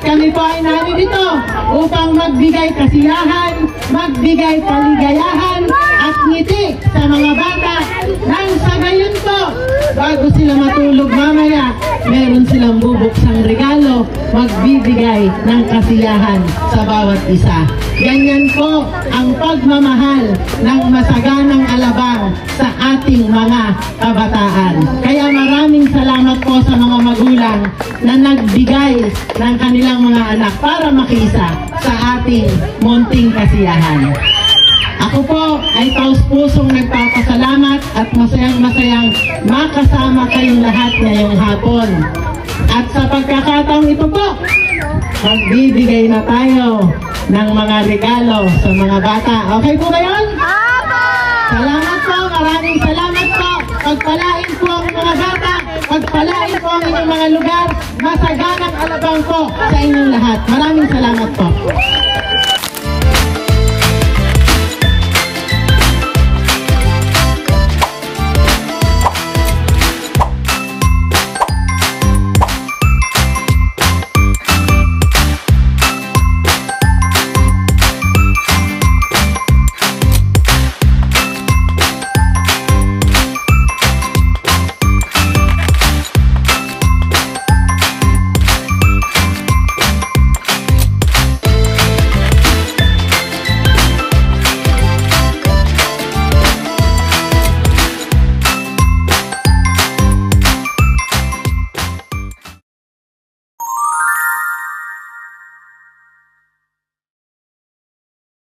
kami po ay narito upang magbigay kasiyahan, magbigay kaligayahan at ngiti sa mga bata nang sa gayon po, bago sila matulog mamaya, meron silang bubuksang regalo, magbibigay ng kasiyahan sa bawat isa. Ganyan po ang pagmamahal ng masaganang alabang sa ating mga kabataan. Kaya maraming salamat po sa mga magulang na nagbigay ng kanilang mga anak para makisa sa ating munting kasiyahan. Ako po ay taus-pusong nagpapasalamat at masayang-masayang makasama kayong lahat ngayong hapon. At sa pagkakataong ito po, magbibigay na tayo ng mga regalo sa mga bata. Okay po ba yun? Salamat po, maraming salamat po. Pagpalain po ang mga bata, pagpalain po ang inyong mga lugar, masaganang alabang po sa inyong lahat. Maraming salamat po.